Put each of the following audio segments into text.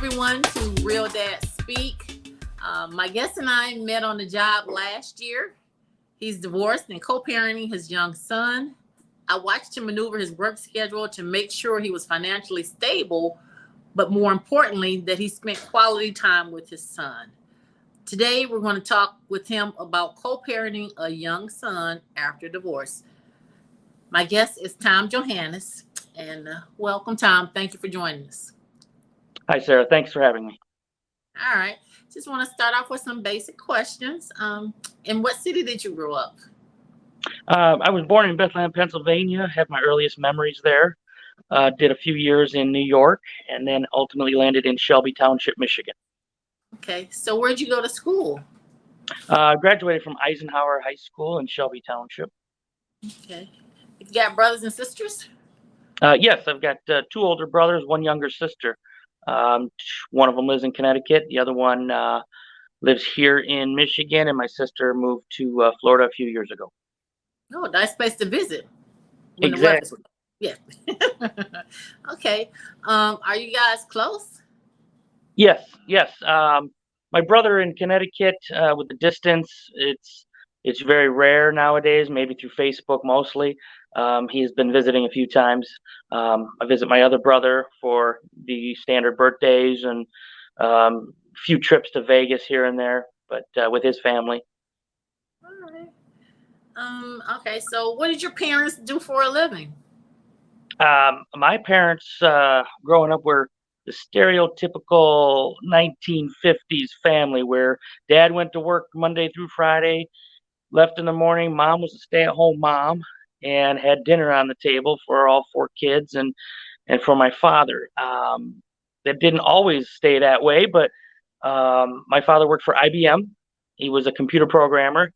everyone to Real Dad Speak. My guest and I met on the job last year. He's divorced and co-parenting his young son. I watched him maneuver his work schedule to make sure he was financially stable, but more importantly, that he spent quality time with his son. Today, we're going to talk with him about co-parenting a young son after divorce. My guest is Tom Johannes, and welcome, Tom. Thank you for joining us. Hi, Sarah. Thanks for having me. All right. Just want to start off with some basic questions. In what city did you grow up? I was born in Bethlehem, Pennsylvania, have my earliest memories there. Did a few years in New York, and then ultimately landed in Shelby Township, Michigan. Okay. So where'd you go to school? Graduated from Eisenhower High School in Shelby Township. Okay. You got brothers and sisters? Yes, I've got two older brothers, one younger sister. One of them lives in Connecticut. The other one lives here in Michigan, and my sister moved to Florida a few years ago. Oh, nice place to visit. Exactly. Yeah. Okay. Are you guys close? Yes, yes. My brother in Connecticut, with the distance, it's very rare nowadays. Maybe through Facebook mostly. He's been visiting a few times. I visit my other brother for the standard birthdays and a few trips to Vegas here and there, but with his family. All right. Okay. So what did your parents do for a living? My parents, growing up, were the stereotypical 1950s family where dad went to work Monday through Friday, left in the morning. Mom was a stay-at-home mom and had dinner on the table for all four kids and for my father. That didn't always stay that way, but my father worked for IBM. He was a computer programmer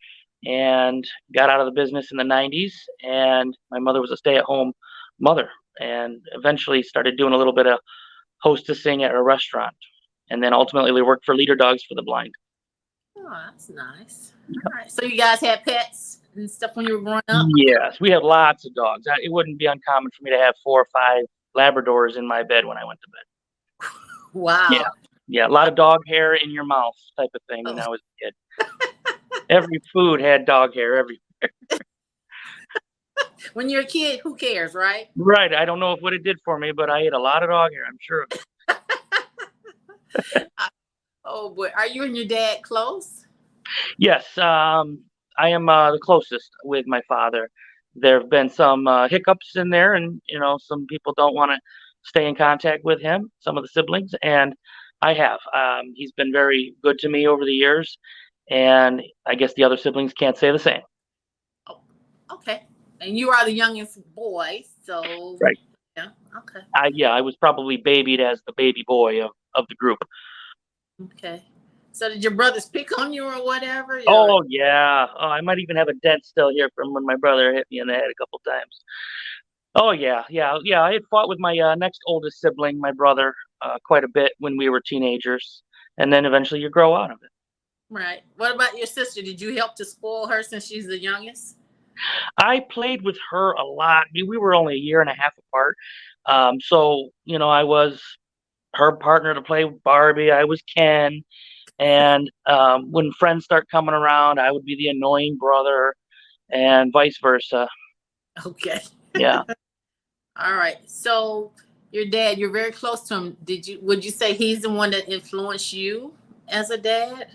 and got out of the business in the 90s. And my mother was a stay-at-home mother and eventually started doing a little bit of hostessing at a restaurant. And then ultimately worked for Leader Dogs for the Blind. Oh, that's nice. All right. So you guys had pets and stuff when you were growing up? Yes, we had lots of dogs. It wouldn't be uncommon for me to have 4 or 5 Labradors in my bed when I went to bed. Wow. Yeah, yeah, a lot of dog hair in your mouth type of thing when I was a kid. Every food had dog hair. When you're a kid, who cares, right? Right. I don't know what it did for me, but I ate a lot of dog hair. I'm sure of it. Oh boy, are you and your dad close? Yes, I am the closest with my father. There have been some hiccups in there, and some people don't want to stay in contact with him. Some of the siblings, and I have. He's been very good to me over the years, and I guess the other siblings can't say the same. Oh, okay. And you are the youngest boy, so Right. yeah, okay. I was probably babied as the baby boy of the group. Okay. So did your brothers pick on you or whatever? Oh yeah. Oh, I might even have a dent still here from when my brother hit me in the head a couple times. Oh yeah, yeah, yeah. I had fought with my next oldest sibling, my brother, quite a bit when we were teenagers, and then eventually you grow out of it. Right. What about your sister? Did you help to spoil her since she's the youngest? I played with her a lot. I mean, we were only a year and a half apart, so I was her partner to play with Barbie. I was Ken, and when friends start coming around, I would be the annoying brother, and vice versa. Okay. Yeah. All right. So your dad, you're very close to him. Would you say he's the one that influenced you as a dad?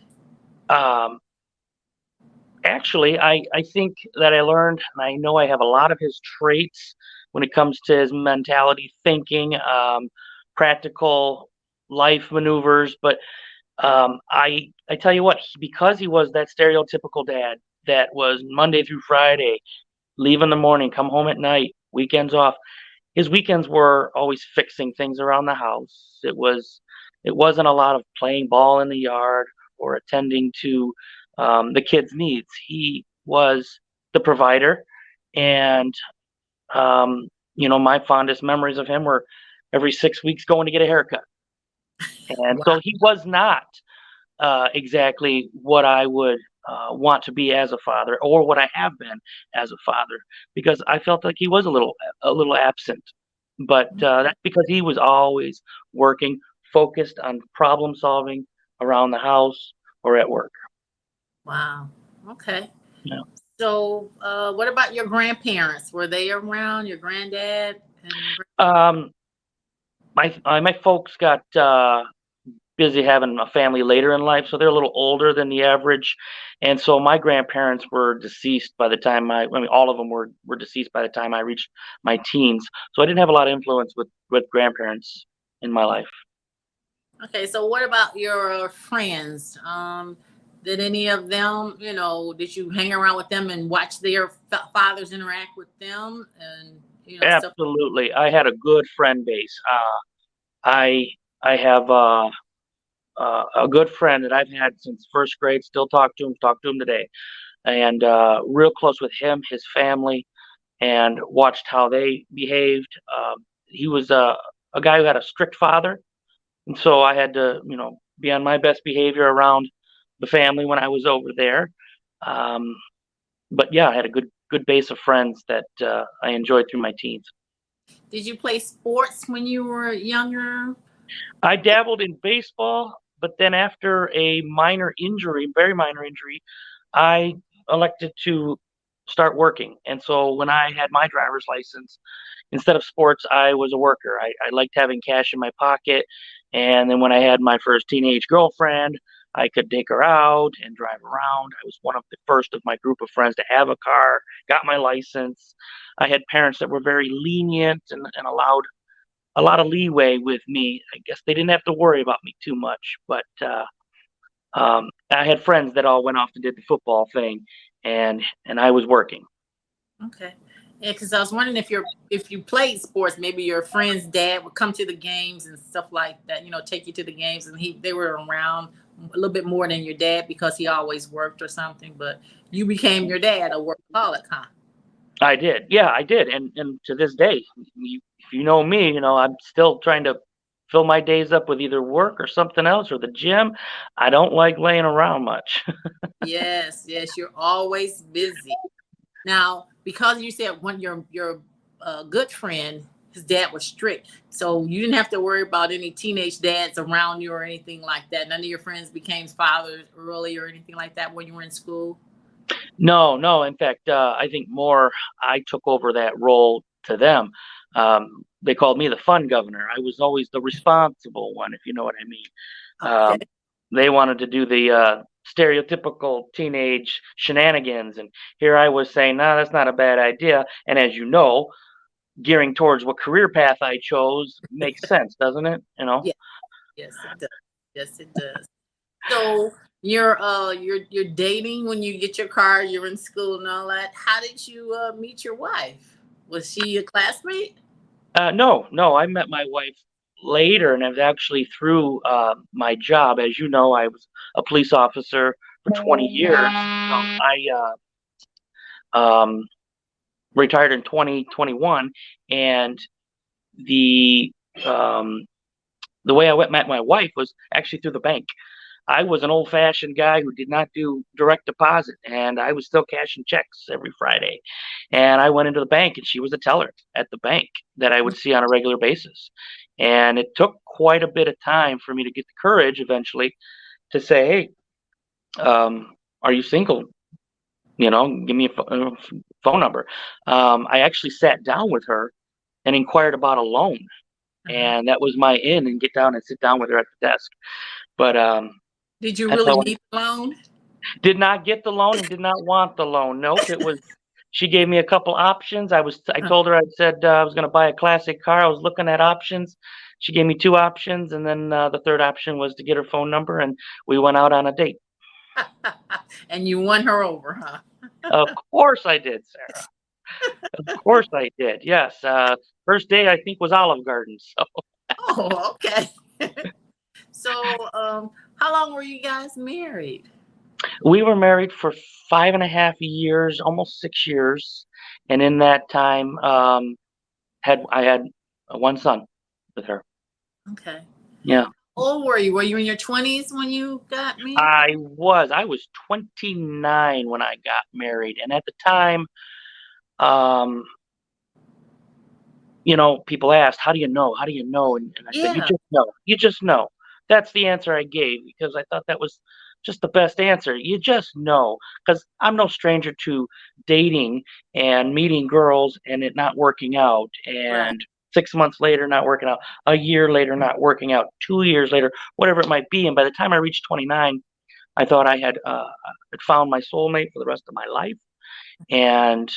Um, Actually, I think that I learned, and I know I have a lot of his traits when it comes to his mentality, thinking, practical life maneuvers. But I tell you what, because he was that stereotypical dad that was Monday through Friday, leave in the morning, come home at night, weekends off. His weekends were always fixing things around the house. It wasn't a lot of playing ball in the yard or attending to the kids' needs. He was the provider, and my fondest memories of him were every 6 weeks going to get a haircut. And Wow. so he was not exactly what I would want to be as a father, or what I have been as a father, because I felt like he was a little absent. But that's because he was always working focused on problem solving around the house or at work. Wow. Okay. Yeah. So, what about your grandparents? Were they around? Your granddad and Um, my folks got busy having a family later in life, so they're a little older than the average. And so my grandparents were deceased by the time I mean, all of them were deceased by the time I reached my teens. So I didn't have a lot of influence with grandparents in my life. okay, so what about your friends? Did any of them, did you hang around with them and watch their fathers interact with them and stuff? Absolutely, I had a good friend base. I I have a good friend that I've had since first grade. Still talk to him today, and real close with him, his family, and watched how they behaved. He was a guy who had a strict father, and so I had to, be on my best behavior around the family when I was over there. Um, but yeah, I had a good base of friends that I enjoyed through my teens. Did you play sports when you were younger? I dabbled in baseball, but then after a minor injury, very minor injury, I elected to start working. And so when I had my driver's license, instead of sports, I was a worker. I liked having cash in my pocket. And then when I had my first teenage girlfriend, I could take her out and drive around. I was one of the first of my group of friends to have a car, got my license. I had parents that were very lenient and allowed a lot of leeway with me. I guess they didn't have to worry about me too much, but I had friends that all went off and did the football thing, and I was working. Okay. Yeah, because I was wondering if you played sports, maybe your friend's dad would come to the games and stuff like that. Take you to the games, and they were around a little bit more than your dad because he always worked or something. But you became your dad a workaholic, huh? I did, yeah, I did, and to this day, if you know me, I'm still trying to fill my days up with either work or something else or the gym. I don't like laying around much. Yes, yes, you're always busy. Now, because you said when your good friend, his dad was strict, so you didn't have to worry about any teenage dads around you or anything like that. None of your friends became fathers early or anything like that when you were in school. No, no. In fact, I think more I took over that role to them. They called me the fun governor. I was always the responsible one, if you know what I mean. Okay. They wanted to do the stereotypical teenage shenanigans, and here I was saying, "No, that's not a bad idea." And as you know, gearing towards what career path I chose makes sense, doesn't it? Yeah. Yes, it does. Yes, it does. So you're dating when you get your car. You're in school and all that. How did you meet your wife? Was she a classmate? No, no. I met my wife later, and it was actually through my job. As you know, I was a police officer for 20 years. So I um, retired in 2021, and the um, the way met my wife was actually through the bank. I was an old-fashioned guy who did not do direct deposit, and I was still cashing checks every Friday. And I went into the bank, and she was a teller at the bank that I would see on a regular basis. And it took quite a bit of time for me to get the courage eventually to say, "Hey, are you single? Give me a phone number." I actually sat down with her and inquired about a loan, Uh-huh. and that was my in and get down and sit down with her at the desk. But Did you that's really how I need a loan? did not get the loan and did not want the loan. Nope, it was she gave me a couple options. I told her I said I was going to buy a classic car. I was looking at options. She gave me two options, and then the third option was to get her phone number, and we went out on a date. And you won her over, huh? Of course I did, Sarah. Of course I did. Yes. First day I think was Olive Garden. So Oh, okay. So, how long were you guys married? we were married for 5.5 years, almost 6 years, and in that time, I had one son with her. Okay. Yeah. How old were you? Were you in your 20s when you got married? I was 29 when I got married, and at the time, um, people asked, "How do you know? How do you know?" And I said, "You Yeah, just know. You just know." That's the answer I gave because I thought that was just the best answer. You just know, because I'm no stranger to dating and meeting girls and it not working out, right. and 6 months later not working out, a year later not working out, 2 years later, whatever it might be. And by the time I reached 29, I thought I had found my soulmate for the rest of my life, and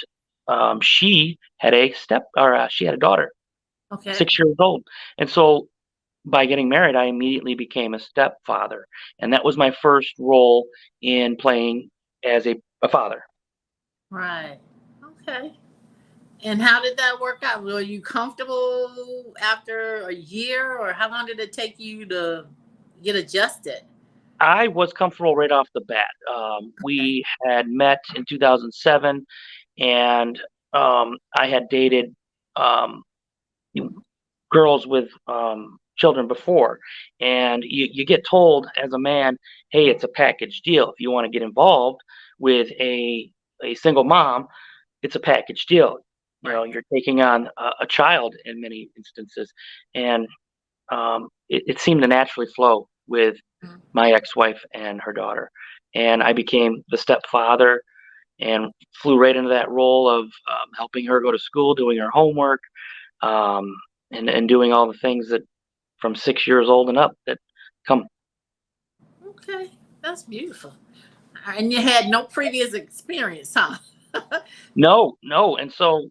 she had she had a daughter, Okay. 6 years old. And so by getting married, I immediately became a stepfather. And that was my first role in playing as a father. Right. Okay. And how did that work out? Were you comfortable after a year, or how long did it take you to get adjusted? I was comfortable right off the bat. Okay. We had met in 2007, and I had dated um, girls with children before, and you get told as a man, hey, it's a package deal. If you want to get involved with a single mom, it's a package deal. Right. You're taking on a child in many instances, and it seemed to naturally flow with Mhm. my ex-wife and her daughter, and I became the stepfather and flew right into that role of helping her go to school, doing her homework, um, and doing all the things that from 6 years old and up that come. Okay. That's beautiful. And you had no previous experience, huh? No, no, and so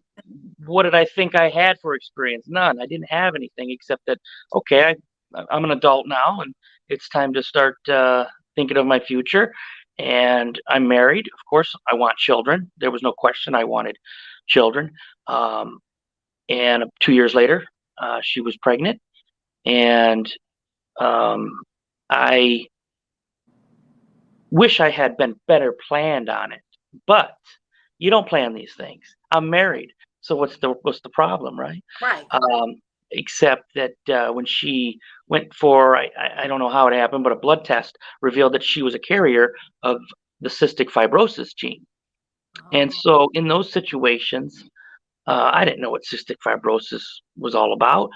what did I think I had for experience? None. I didn't have anything except that, okay, I'm an adult now, and it's time to start thinking of my future. And I'm married. Of course, I want children. There was no question I wanted children. Um, and 2 years later, she was pregnant, and um, I wish I had been better planned on it, but you don't plan these things. I'm married, so what's the problem, right? Right. Except that when she went for I don't know how it happened, but a blood test revealed that she was a carrier of the cystic fibrosis gene. And Oh, so in those situations, I didn't know what cystic fibrosis was all about,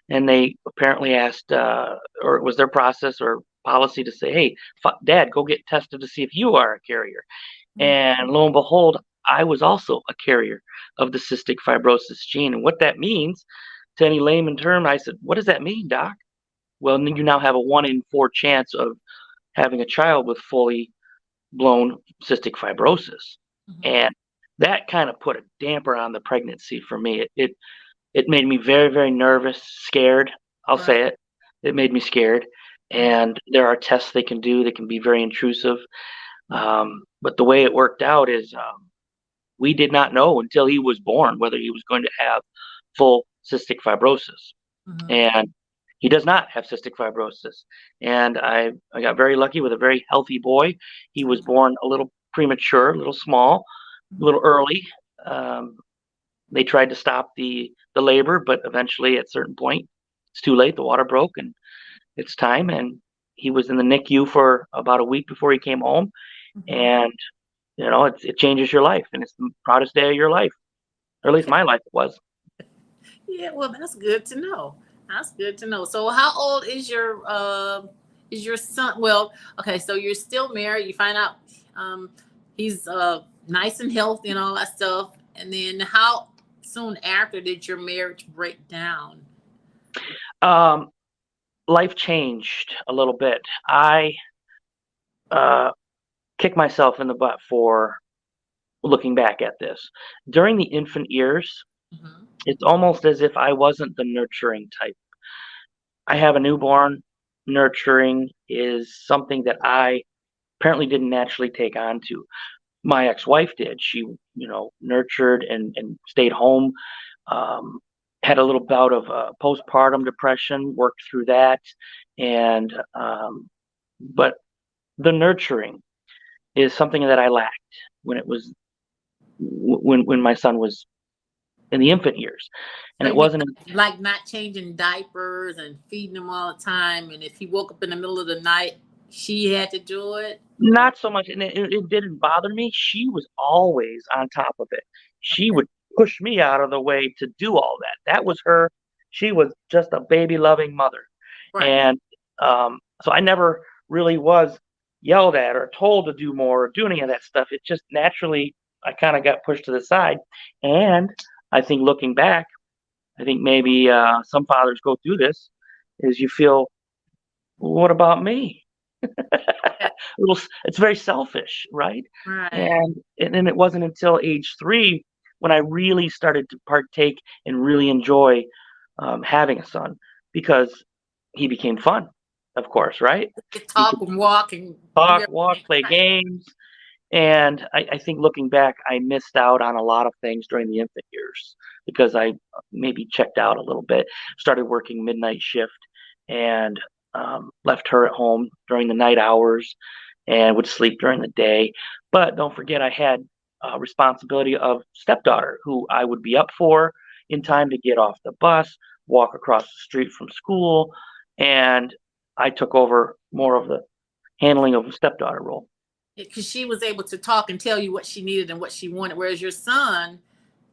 and they apparently asked, or it was their process or policy to say, "Hey, Dad, go get tested to see if you are a carrier." mm, And lo and behold, I was also a carrier of the cystic fibrosis gene. And what that means, to any layman term, I said, "What does that mean, Doc?" Well, you now have a 1 in 4 chance of having a child with fully blown cystic fibrosis, mhm. and that kind of put a damper on the pregnancy for me. It made me very, very nervous, scared. I'll Right. say it. It made me scared. Mhm. And there are tests they can do that can be very intrusive. Mhm. But the way it worked out is we did not know until he was born whether he was going to have full cystic fibrosis. Mhm. And he does not have cystic fibrosis. And I got very lucky with a very healthy boy. He was born a little premature, a little small, a Mhm. little early. Um, they tried to stop the labor, but eventually, at a certain point, it's too late. The water broke, and it's time. And he was in the NICU for about a week before he came home. Mhm. And it changes your life, and it's the proudest day of your life, or at least Okay. my life was. Yeah, well, that's good to know. That's good to know. So, how old is your son? Well, okay, so you're still married. You find out um, he's nice and healthy and all that stuff. And then, how soon after did your marriage break down? Um, Life changed a little bit. I uh, kick myself in the butt for looking back at this. During the infant years, Hmm. it's almost as if I wasn't the nurturing type. I have a newborn. Nurturing is something that I apparently didn't naturally take on to. My ex-wife did. She, nurtured and stayed home. Um, had a little bout of postpartum depression, worked through that, and but the nurturing is something that I lacked when it was when my son was in the infant years, and So it you mean wasn't like not changing diapers and feeding him all the time, and if he woke up in the middle of the night, she had to do it. Or not so much, and it didn't bother me. She was always on top of it. She okay. would. push me out of the way to do all that. That was her. She was just a baby loving mother. Right. And so I never really was yelled at or told to do more or do any of that stuff. It just naturally, I kind of got pushed to the side. And I think looking back, I think maybe some fathers go through this is you feel, what about me? Yeah. It's very selfish, right? Right. And then it wasn't until age 3 when I really started to partake and really enjoy having a son because he became fun, of course, right? You He talk could and walk and do talk, walk, everything. play Right. games, and I think looking back, I missed out on a lot of things during the infant years because I maybe checked out a little bit, started working midnight shift, and left her at home during the night hours and would sleep during the day. But don't forget, I had responsibility of stepdaughter who I would be up for in time to get off the bus, walk across the street from school, and I took over more of the handling of the stepdaughter role. Because she was able to talk and tell you what she needed and what she wanted. Whereas your son,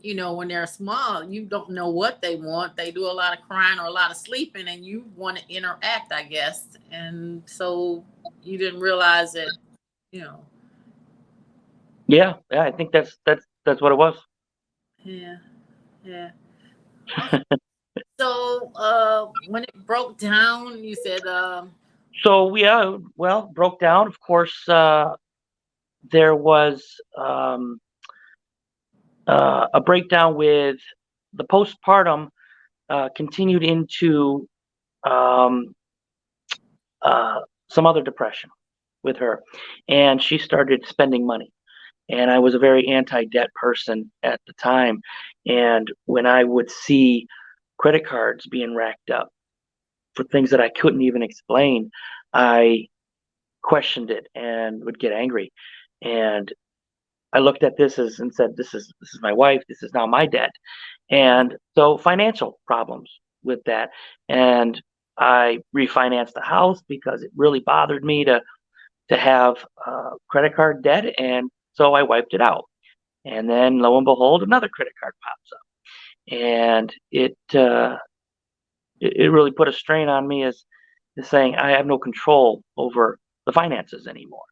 when they're small, you don't know what they want. They do a lot of crying or a lot of sleeping, and you want to interact, I guess. And so you didn't realize that, you know, Yeah, yeah, I think that's what it was. yeah, yeah. Okay. So when it broke down, you said, So yeah, well, broke down. Of course, there was a breakdown with the postpartum. Continued into um, uh, some other depression with her, and she started spending money. And I was a very anti-debt person at the time, and when I would see credit cards being racked up for things that I couldn't even explain, I questioned it and would get angry. And I looked at this as and said, this is my wife. This is now my debt, and so financial problems with that. And I refinanced the house because it really bothered me to have credit card debt, and so I wiped it out. And then lo and behold, another credit card pops up, and it really put a strain on me as saying I have no control over the finances anymore.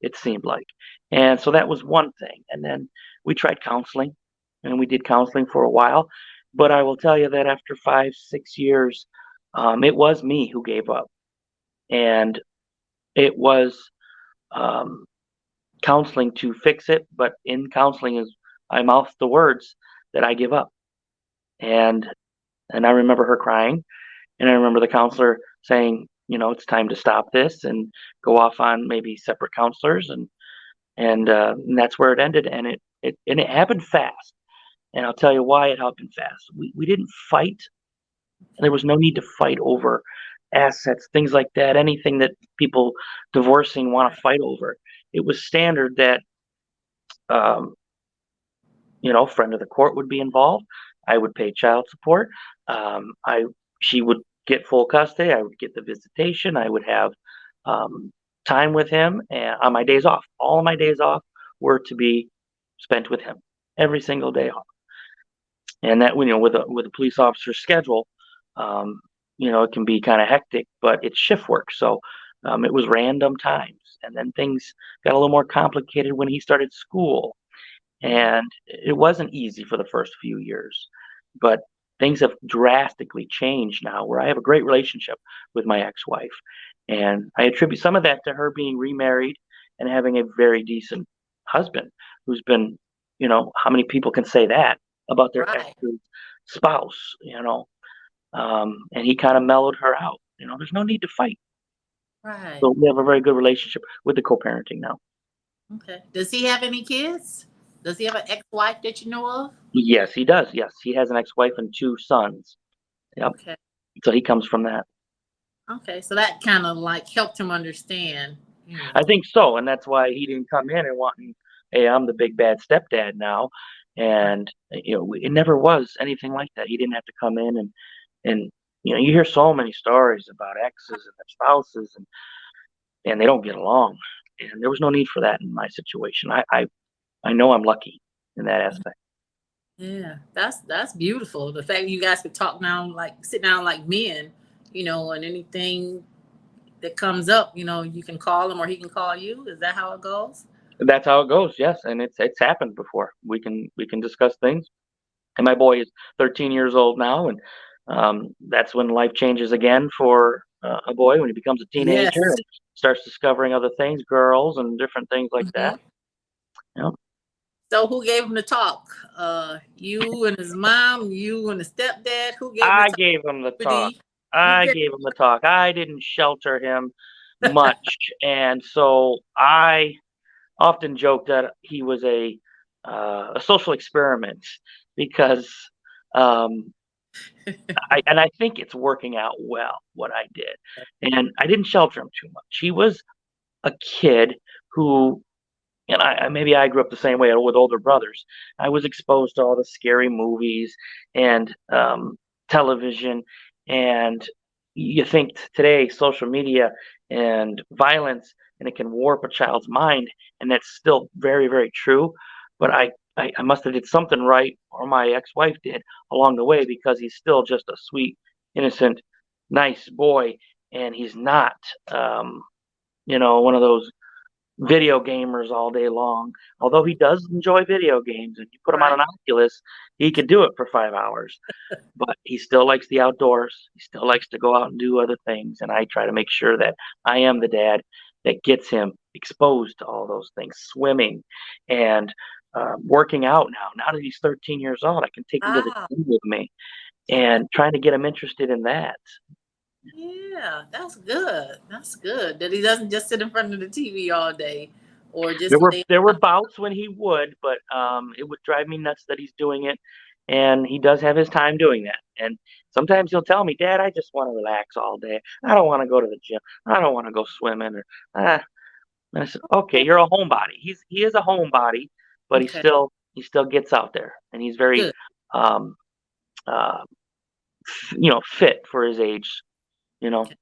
It seemed like, and so that was one thing. And then we tried counseling, and we did counseling for a while. But I will tell you that after 5, 6 years, it was me who gave up, and it was um, counseling to fix it. But in counseling, is I mouthed the words that I give up, and I remember her crying. And I remember the counselor saying, it's time to stop this and go off on maybe separate counselors, and that's where it ended. And it happened fast. And I'll tell you why it happened fast. We didn't fight. There was no need to fight over assets, things like that. Anything that people divorcing want to fight over. It was standard that um, friend of the court would be involved. I would pay child support. I She would get full custody. I would get the visitation. I would have um, time with him and on my days off. All of my days off were to be spent with him every single day off. And that with a police officer's schedule, um, it can be kind of hectic, but it's shift work, so it was random times. And then things got a little more complicated when he started school, and it wasn't easy for the first few years, but things have drastically changed now where I have a great relationship with my ex-wife. And I attribute some of that to her being remarried and having a very decent husband who's been, how many people can say that about their ex right, spouse. And he kind of mellowed her out. There's no need to fight. right. So we have a very good relationship with the co-parenting now. Okay. Does he have any kids? Does he have an ex-wife that you know of? Yes, he does. Yes, he has an ex-wife and 2 sons. Yep. Okay. So he comes from that. Okay. So that kind of like helped him understand, I think so, and that's why he didn't come in and wanting, "Hey, I'm the big bad stepdad now," Right. and it never was anything like that. He didn't have to come in and you hear so many stories about exes and their spouses, and they don't get along, and there was no need for that in my situation. I know I'm lucky in that aspect. Yeah, that's beautiful. The fact you guys could talk now, like sit down like men, and anything that comes up, you can call him or he can call you. Is that how it goes? That's how it goes. Yes, and it's happened before. We can discuss things. And my boy is 13 years old now, and that's when life changes again for a boy when he becomes a teenager Yes. and starts discovering other things, girls and different things like that. Hmm. You know, So who gave him the talk? You and his mom, you and the stepdad. Who gave him the I talk? gave him the talk. Pretty. You I gave. gave him the talk. I didn't shelter him much, and so I often joke that he was a social experiment because um, I think it's working out well what I did, and I didn't shelter him too much. He was a kid who, and maybe I grew up the same way with older brothers. I was exposed to all the scary movies and television, and you think today social media and violence, and it can warp a child's mind, and that's still very, very true. But I must have did something right, or my ex-wife did along the way, because he's still just a sweet, innocent, nice boy, and he's not, um, one of those video gamers all day long. Although he does enjoy video games, and you put him on Right. an Oculus, he could do it for 5 hours. But he still likes the outdoors. He still likes to go out and do other things. And I try to make sure that I am the dad that gets him exposed to all those things, swimming and working out now. Now that he's 13 years old, I can take him to the Ah, gym with me and trying to get him interested in that. yeah, that's good. That's good that he doesn't just sit in front of the TV all day or There just were lay. there were bouts when he would, but it would drive me nuts that he's doing it, and he does have his time doing that. And sometimes he'll tell me, "Dad, I just want to relax all day. I don't want to go to the gym. I don't want to go swimming." Or and I said, "Okay, you're a homebody." He is a homebody, but he Okay, still gets out there, and he's very good. um, uh, fit for his age. You know. Okay,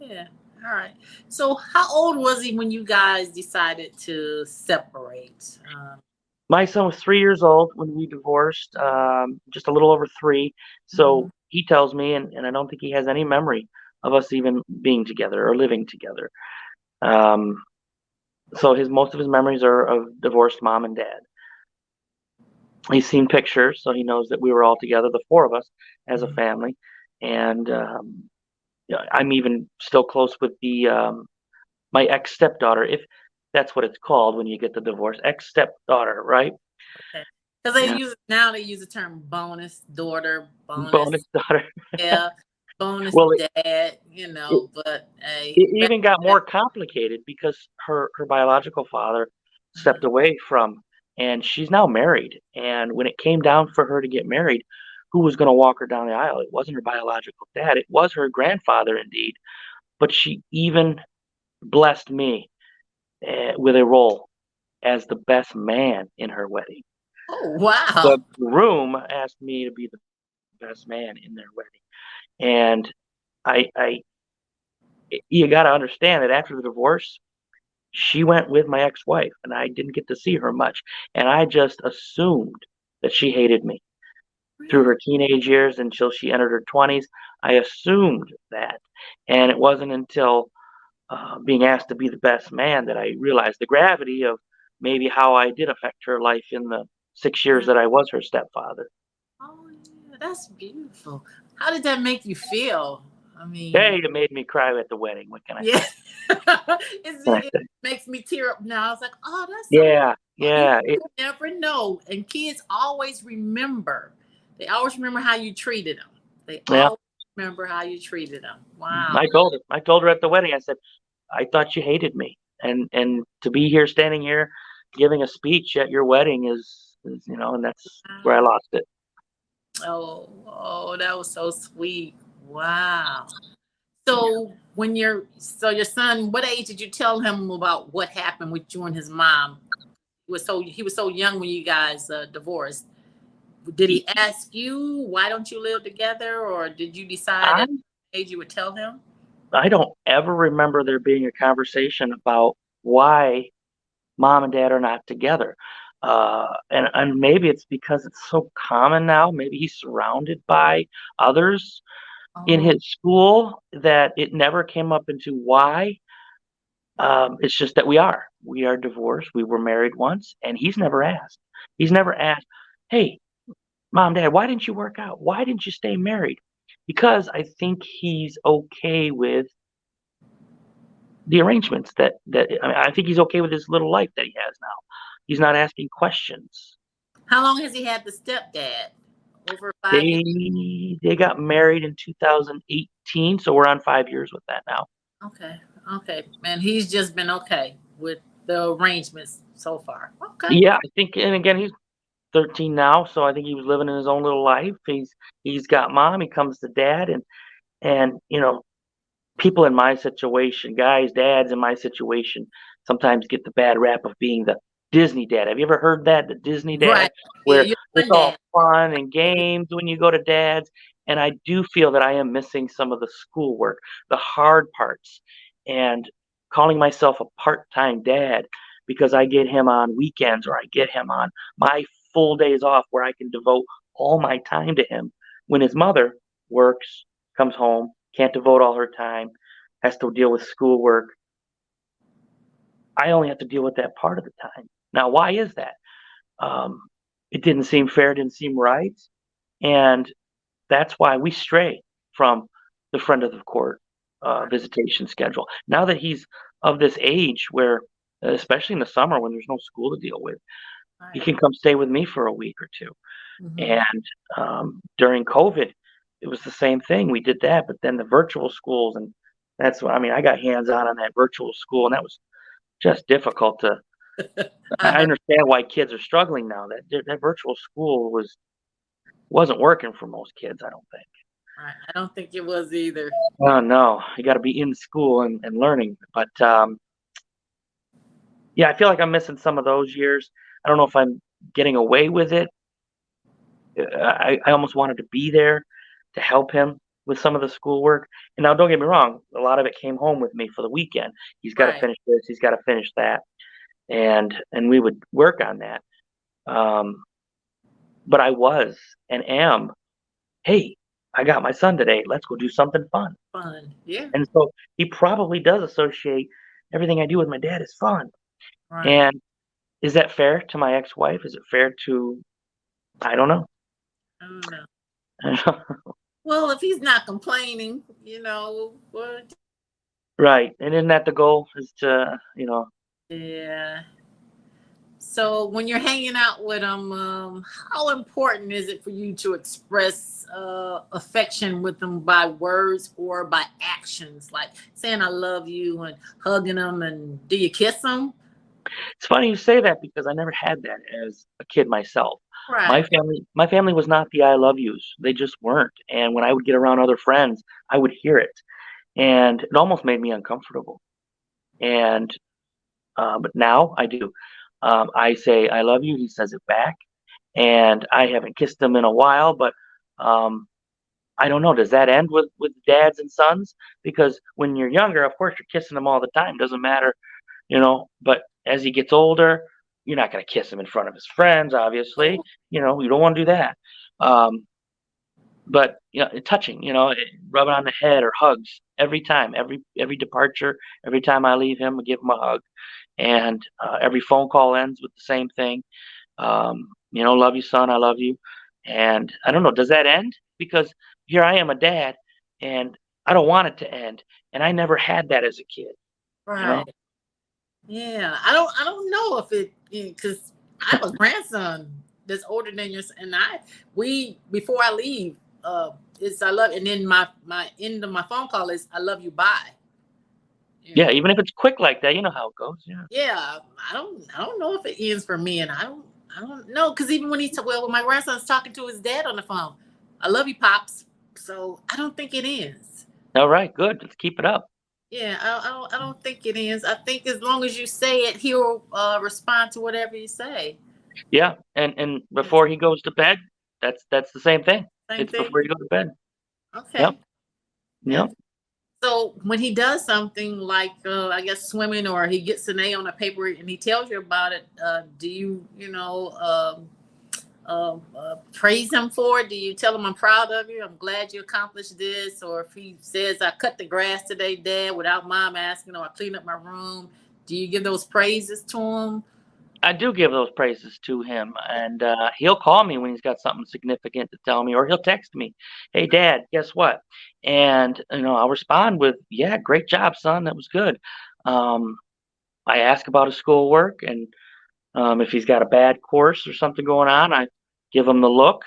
yeah. All right. So, how old was he when you guys decided to separate? My son was 3 years old when we divorced, just a little over 3, Mhm. so he tells me, and I don't think he has any memory of us even being together or living together. Um, so his most of his memories are of divorced mom and dad. He's seen pictures, so he knows that we were all together, the 4 of us as a Mhm. family, and, I'm even still close with my ex-stepdaughter, if that's what it's called when you get the divorce, ex-stepdaughter, right? Okay. Because Yeah, they use the term bonus daughter, bonus, bonus daughter. yeah, bonus Well, dad, it but hey, It even got more complicated because her biological father stepped uh-huh. away from, and she's now married, and when it came down for her to get married, who was gonna walk her down the aisle? It wasn't her biological dad, it was her grandfather indeed, but she even blessed me, with a role as the best man in her wedding. Oh, The wow. groom asked me to be the best man in their wedding, and I you gotta understand that after the divorce, she went with my ex-wife, and I didn't get to see her much, and I just assumed that she hated me. Through Really? her teenage years until she entered her 20s, I assumed that, and it wasn't until, being asked to be the best man that I realized the gravity of maybe how I did affect her life in the 6 years Uh, that I was her stepfather. oh, yeah, that's beautiful. How did that make you feel? I mean, Hey, it made me cry at the wedding, what can I yeah, say? What can it I say? makes me tear up now. I was like, oh, that's so. Yeah, Oh, you yeah, never know, and kids always remember. They always remember how you treated them. They yeah. always remember how you treated them. Wow. I told her at the wedding, I said, "I thought you hated me, and to be here, standing here, giving a speech at your wedding is, and that's where I lost it." Oh, oh, that was so sweet. Wow. So your son, what age did you tell him about what happened with you and his mom? He was so young when you guys divorced. Did he ask you why don't you live together, or did you decide I at the age you would tell him? I don't ever remember there being a conversation about why mom and dad are not together. And maybe it's because it's so common now. Maybe he's surrounded by others in Oh, his school that it never came up into why. It's just that we are divorced. We were married once, and he's never asked. He's never asked, "Hey, mom, dad, why didn't you work out? Why didn't you stay married?" Because I think he's okay with the arrangements I think he's okay with his little life that he has now. He's not asking questions. how long has he had the stepdad? Over 5 years. They got married in 2018, so we're on 5 years with that now. Okay, okay, and he's just been okay with the arrangements so far. Okay, Yeah, I think, and again, he's 13 now, so I think he was living in his own little life. He's got mom, he comes to dad, and people in my situation, guys, dads in my situation, sometimes get the bad rap of being the Disney dad. Have you ever heard that? The Disney dad, right. Yeah, where you're it's one all dad. fun and games when you go to dads. And I do feel that I am missing some of the schoolwork, the hard parts, and calling myself a part-time dad because I get him on weekends or I get him on my full days off where I can devote all my time to him when his mother works, comes home, can't devote all her time, has to deal with schoolwork. I only have to deal with that part of the time. Now, why is that? Um, it didn't seem fair, didn't seem right, and that's why we stray from the friend of the court Right, visitation schedule. Now that he's of this age where, especially in the summer when there's no school to deal with, he right. can come stay with me for a week or two. Hmm. And during COVID, it was the same thing. We did that, but then the virtual schools, and that's what I mean. I got hands on that virtual school, and that was just difficult to. I I heard. understand why kids are struggling now. That virtual school wasn't working for most kids. I don't think. Right. I don't think it was either. Oh no, you got to be in school and learning. But yeah, I feel like I'm missing some of those years. I don't know if I'm getting away with it. I almost wanted to be there to help him with some of the schoolwork. And now, don't get me wrong, a lot of it came home with me for the weekend. He's got to Right. finish this. He's got to finish that, and we would work on that. Um, but I was and am, hey, I got my son today. Let's go do something fun. Fun. Yeah. And so he probably does associate everything I do with my dad as fun. Right. And is that fair to my ex-wife? Is it fair to, I don't know. I don't know. Well, if he's not complaining, what? Right. And isn't that the goal is to. Yeah. So when you're hanging out with them, how important is it for you to express affection with them by words or by actions, like saying "I love you" and hugging them? And do you kiss them? It's funny you say that because I never had that as a kid myself. My Right. family my family was not the I love yous. They just weren't. And when I would get around other friends, I would hear it. And it almost made me uncomfortable. And but now I do. I say I love you. He says it back. And I haven't kissed him in a while, but um, I don't know. Does that end with dads and sons? Because when you're younger, of course, you're kissing them all the time. Doesn't matter. But as he gets older, you're not going to kiss him in front of his friends, obviously. You don't want to do that. Um, but touching, rubbing on the head or hugs every time, every departure, every time I leave him, I give him a hug, and every phone call ends with the same thing. Love you, son, I love you, and I don't know, does that end? Because here I am, a dad, and I don't want it to end, and I never had that as a kid. You know, Right. Yeah. I don't know if it, because I have a grandson that's older than yours, and we before I leave, it's "I love," and then my end of my phone call is "I love you." Bye. You yeah, know. even if it's quick like that, you know how it goes. Yeah. Yeah, I don't know if it ends for me, and I don't know, because even when when my grandson's talking to his dad on the phone, "I love you, pops." So I don't think it ends. All right, good. Let's keep it up. Yeah, I don't think it ends. I think as long as you say it, he'll respond to whatever you say. Yeah, and It's before he goes to bed, that's the same thing. the same It's thing. before you go to bed. Yep, Okay. yep. So when he does something like, I guess swimming, or he gets an A on a paper and he tells you about it, do you, praise him for it? Do you tell him, I'm proud of you, I'm glad you accomplished this? Or if he says, I cut the grass today, Dad, without Mom asking, or I cleaned up my room, do you give those praises to him? I do give those praises to him, and he'll call me when he's got something significant to tell me, or he'll text me, "Hey, Dad, guess what?" And I'll respond with, "Yeah, great job, son. That was good." Um, I ask about his schoolwork, and if he's got a bad course or something going on, I give him the look,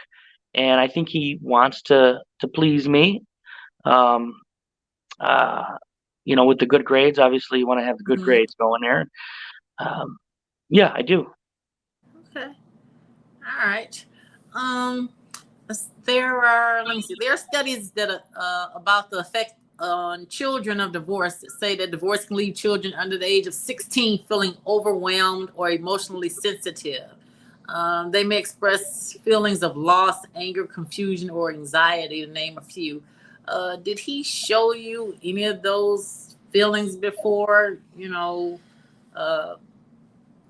and I think he wants to please me. Um, uh, with the good grades, obviously, you want to have the good Mhm. grades going there. Um, yeah, I do. Okay. All right. Um, there are, let me see, there are studies that about the effect on children of divorce that say that divorce can leave children under the age of 16 feeling overwhelmed or emotionally sensitive. They may express feelings of loss, anger, confusion, or anxiety, to name a few. Did he show you any of those feelings before? Uh,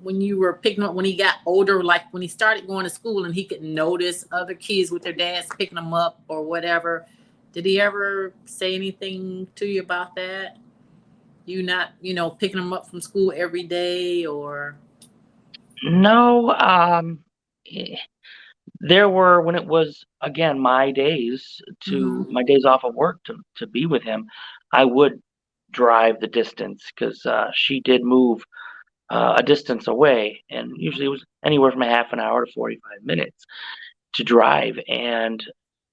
when you were picking up, when he got older, like when he started going to school and he could notice other kids with their dads picking them up or whatever, did he ever say anything to you about that? You not, picking them up from school every day, or? No, eh, there were when it was again my days off of work to be with him, I would drive the distance because she did move a distance away, and usually it was anywhere from a half an hour to 45 minutes to drive, and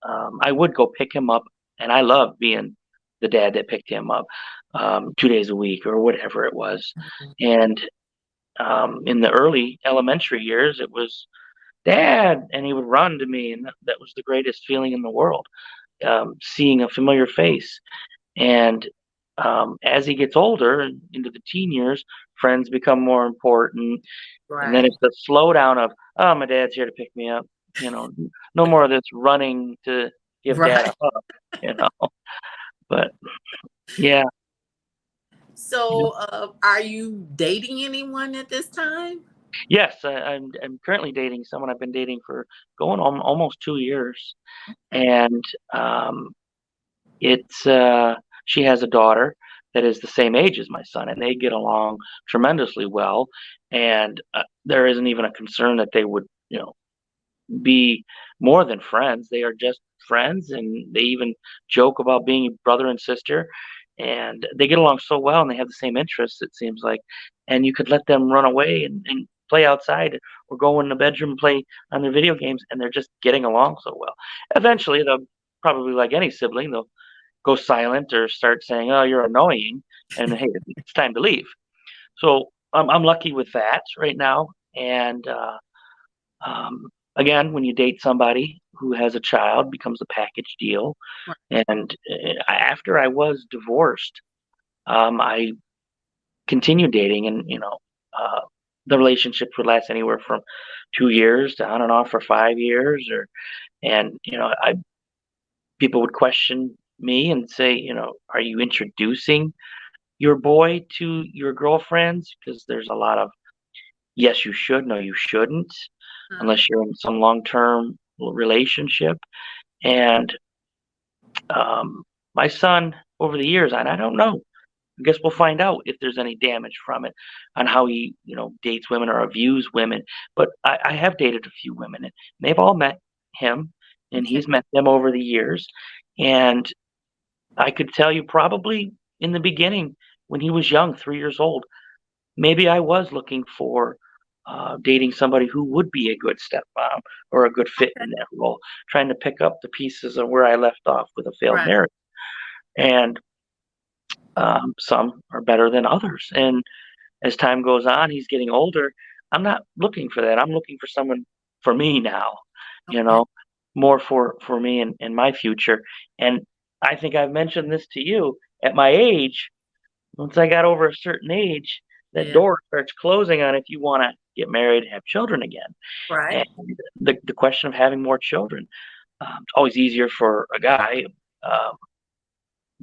I would go pick him up, and I loved being the dad that picked him up 2 days a week or whatever it was, and in the early elementary years, it was Dad, and he would run to me, and that was the greatest feeling in the world, seeing a familiar face. And as he gets older and into the teen years, friends become more important, and then Right. it's the slowdown of, oh, my dad's here to pick me up. No more of this running to give dad a Right. hug. You know, but yeah, you know. So, are you dating anyone at this time? Yes, I'm currently dating someone I've been dating for going on almost 2 years, Okay. and um, It's she has a daughter that is the same age as my son, and they get along tremendously well. And there isn't even a concern that they would, be more than friends. They are just friends, and they even joke about being brother and sister. And they get along so well, and they have the same interests. It seems like, and you could let them run away and play outside, or go in the bedroom and play on their video games, and they're just getting along so well. Eventually, they'll probably like any sibling, they'll go silent or start saying, "Oh, you're annoying," and hey, it's time to leave. So I'm lucky with that right now. And again, when you date somebody who has a child, becomes a package deal. Right. And after I was divorced, I continued dating, and uh, the relationships would last anywhere from 2 years to on and off for 5 years, or and I people would question me and say, "Are you introducing your boy to your girlfriends?" Because there's a lot of yes, you should, no, you shouldn't, Uh, unless you're in some long-term relationship. And my son, over the years, and I don't know. I guess we'll find out if there's any damage from it on how he, dates women or views women. But I have dated a few women, and they've all met him, and okay. he's met them over the years. And I could tell you probably in the beginning, when he was young, 3 years old, maybe I was looking for dating somebody who would be a good stepmom or a good fit Okay. in that role, trying to pick up the pieces of where I left off with a failed Right. marriage. And some are better than others. And as time goes on, he's getting older. I'm not looking for that. I'm looking for someone for me now, you Okay. know, more for me and my future. And I think I've mentioned this to you. At my age, once I got over a certain age, that Yeah. door starts closing on if you want to get married and have children again. Right. And the question of having more children, it's always easier for a guy, um,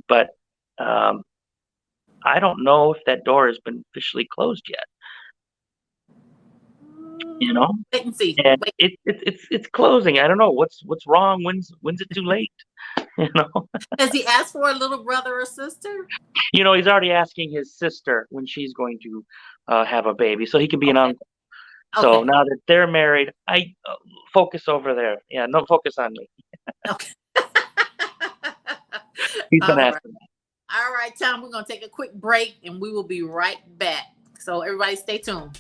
but Um, I don't know if that door has been officially closed yet, you know? Wait and see. And Wait. it's closing. I don't know what's wrong. When's it too late? You know? Has he asked for a little brother or sister? He's already asking his sister when she's going to have a baby, so he can be an Okay. uncle. So Okay. now that they're married, I focus over there. Yeah, no focus on me. Okay. He's been All right. asking that. All right, Tom, we're going to take a quick break and we will be right back. So, everybody, stay tuned.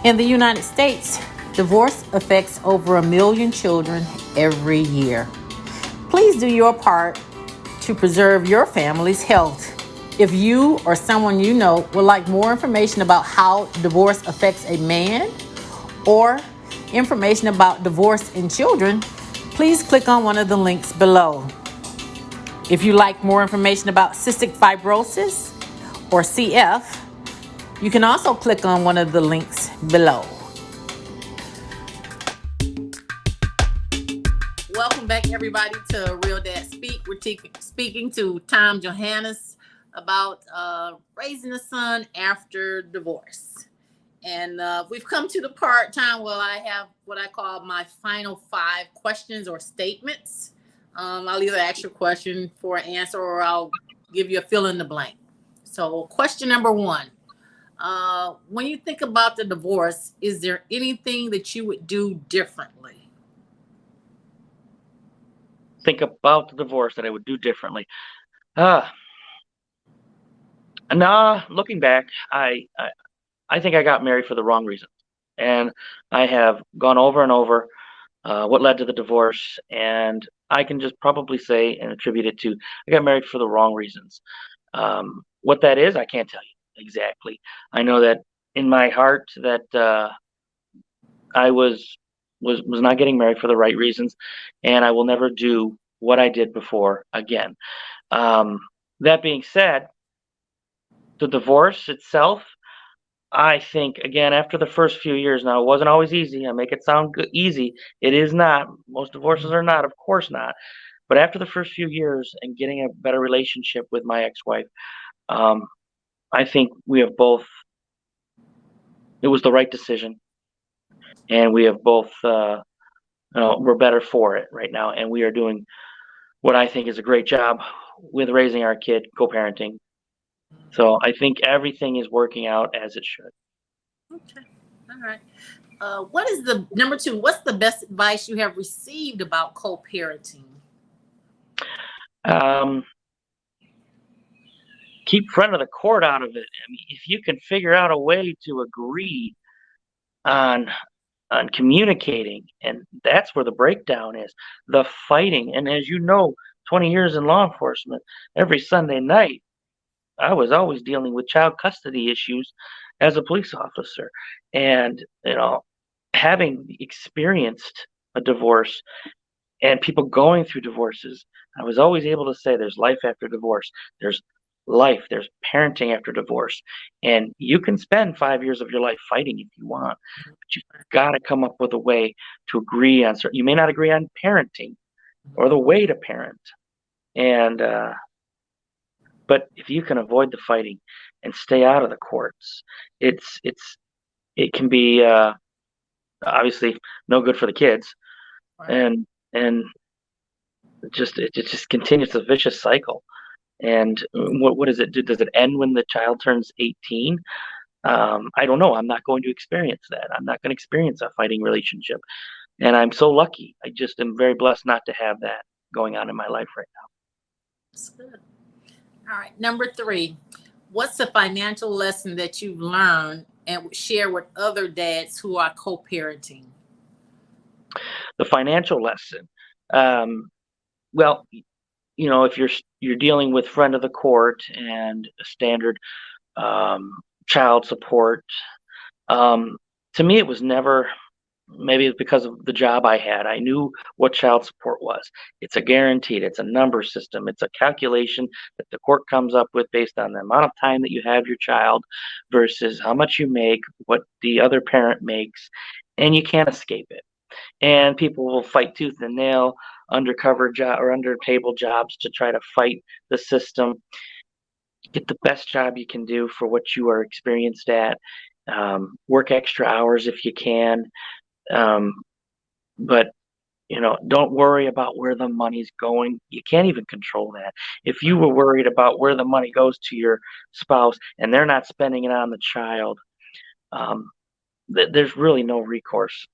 In the United States, divorce affects over 1 million children every year. Please do your part to preserve your family's health. If you or someone you know would like more information about how divorce affects a man or information about divorce in children, please click on one of the links below. If you like more information about cystic fibrosis or CF, you can also click on one of the links below. Welcome back, everybody, to Real Dad Speak. We're speaking to Tom Johannes about raising a son after divorce. And we've come to the part, Tom, where I have what I call my final 5 questions or statements. I'll either ask you a question for an answer or I'll give you a fill in the blank. So, question number 1. When you think about the divorce, is there anything that you would do differently? Think about the divorce that I would do differently. Uh, nah, looking back, I think I got married for the wrong reason. And I have gone over and over what led to the divorce, and I can just probably say and attribute it to I got married for the wrong reasons. What that is, I can't tell you exactly. I know that in my heart that I was not getting married for the right reasons, and I will never do what I did before again. Um, that being said, the divorce itself, I think again after the first few years. Now it wasn't always easy. I make it sound easy. It is not. Most divorces are not, of course not. But after the first few years and getting a better relationship with my ex-wife, um, I think we have both. It was the right decision, and we have both. We're better for it right now, and we are doing what I think is a great job with raising our kid, co-parenting. So I think everything is working out as it should. Okay. All right. What is the number 2? What's the best advice you have received about co-parenting? Um, keep front of the court out of it. I mean, if you can figure out a way to agree on communicating, and that's where the breakdown is, the fighting. And as you know, 20 years in law enforcement, every Sunday night, I was always dealing with child custody issues as a police officer. And, having experienced a divorce and people going through divorces, I was always able to say there's life after divorce. There's life, there's parenting after divorce. And you can spend 5 years of your life fighting if you want, but you've got to come up with a way to agree on certain. You may not agree on parenting or the way to parent. And, but if you can avoid the fighting and stay out of the courts, it can be obviously no good for the kids, Right. and it just continues a vicious cycle. And what does it do? Does it end when the child turns 18? I don't know. I'm not going to experience that. I'm not going to experience a fighting relationship. And I'm so lucky. I just am very blessed not to have that going on in my life right now. That's good. All right. Number 3. What's a financial lesson that you've learned and would share with other dads who are co-parenting? The financial lesson. Well, if you're dealing with friend of the court and a standard child support, to me it was never. Maybe it's because of the job I had. I knew what child support was. It's a guaranteed, it's a number system, it's a calculation that the court comes up with based on the amount of time that you have your child versus how much you make, what the other parent makes, and you can't escape it. and people will fight tooth and nail, undercover job or under table jobs to try to fight the system. Get the best job you can do for what you are experienced at. Work extra hours if you can, um, but don't worry about where the money's going. You can't even control that. If you were worried about where the money goes to your spouse and they're not spending it on the child, um, there's really no recourse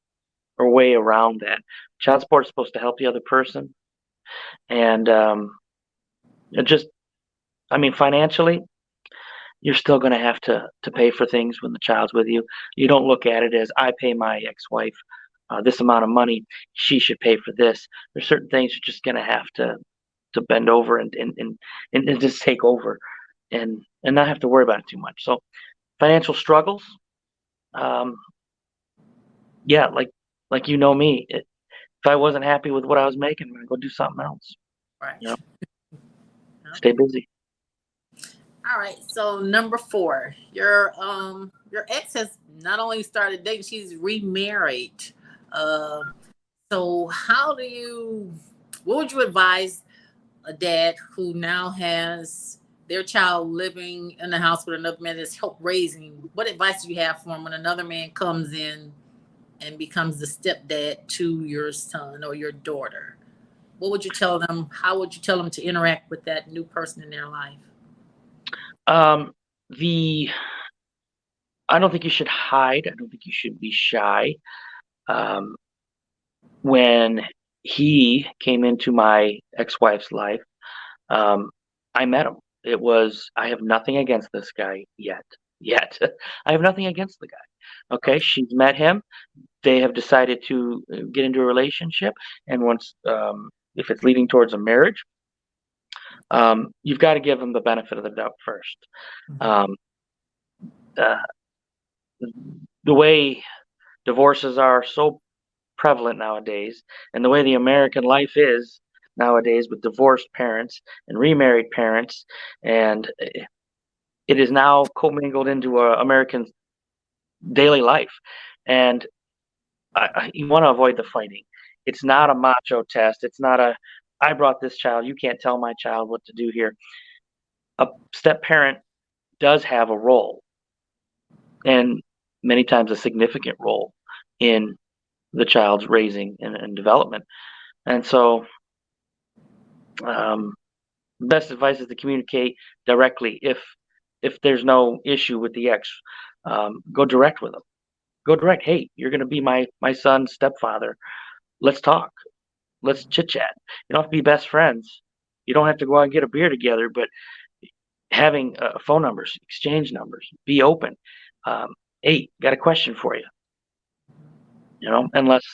or way around that. Child support is supposed to help the other person, and it just, I mean, financially, you're still going to have to pay for things when the child's with you. You don't look at it as I pay my ex-wife this amount of money, she should pay for this. There's certain things you're just going to have to bend over and just take over and not have to worry about it too much. So financial struggles, um, yeah, like me, if I wasn't happy with what I was making, I'm gonna go do something else. Right. You know, Yeah. stay busy. All right. So number 4, your ex has not only started dating, she's remarried. Um, so what would you advise a dad who now has their child living in the house with another man that's help raising? What advice do you have for him when another man comes in and becomes the stepdad to your son or your daughter? What would you tell them? How would you tell them to interact with that new person in their life? Um, the I don't think you should hide. I don't think you should be shy. Um, when he came into my ex-wife's life, um, I met him. I have nothing against this guy yet. Yet. I have nothing against the guy. Okay, Okay. she's met him. They have decided to get into a relationship, and once, if it's leading towards a marriage, you've got to give them the benefit of the doubt first. Mhm. Um, uh, the way divorces are so prevalent nowadays, and the way the American life is nowadays with divorced parents and remarried parents, and it is now commingled into American daily life. And you want to avoid the fighting. It's not a macho test. It's not a I brought this child. You can't tell my child what to do here. A step parent does have a role, and many times a significant role in the child's raising and development. And so, um, best advice is to communicate directly. If there's no issue with the ex, go direct with them. Go direct. Hey, you're going to be my son's stepfather. Let's talk. Let's chit chat. You don't have to be best friends. You don't have to go out and get a beer together, but having phone numbers, exchange numbers, be open. Hey, got a question for you. Unless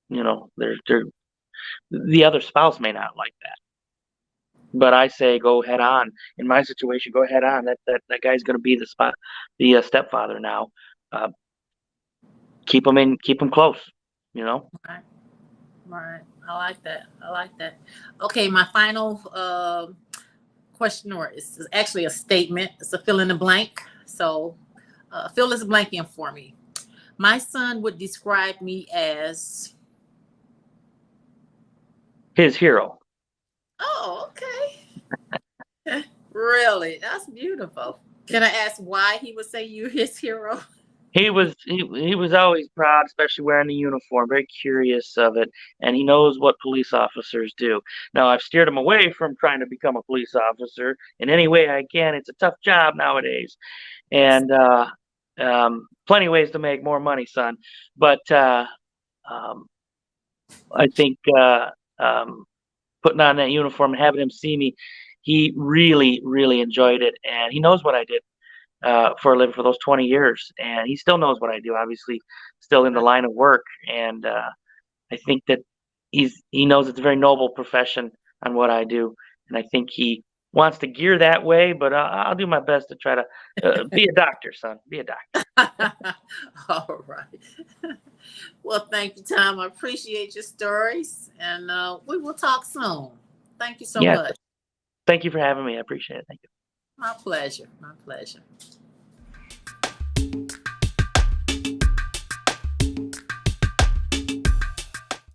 they're the other spouse may not like that. But I say go head on. In my situation, go head on. That guy's going to be the stepfather now. Uh, keep him close. You know. Right. Right. I like that. I like that. Okay. My final question, or it's actually a statement. It's a fill in the blank. So fill this blank in for me. My son would describe me as. His hero. Oh, okay. Really? That's beautiful. Can I ask why he would say you his hero? He was always proud, especially wearing the uniform, very curious of it, and he knows what police officers do. Now, I've steered him away from trying to become a police officer in any way I can. It's a tough job nowadays, Yes. and plenty of ways to make more money, son. But um, I think putting on that uniform and having him see me, he really, really enjoyed it, and he knows what I did for a living for those 20 years, and he still knows what I do. Obviously, still in the Right. line of work, and I think that he knows it's a very noble profession on what I do, and I think he wants to gear that way. But I'll do my best to try to be a doctor, son. Be a doctor. All right. Well, thank you, Tom. I appreciate your stories, and we will talk soon. Thank you so Yeah. much. Thank you for having me. I appreciate it. Thank you. My pleasure. My pleasure.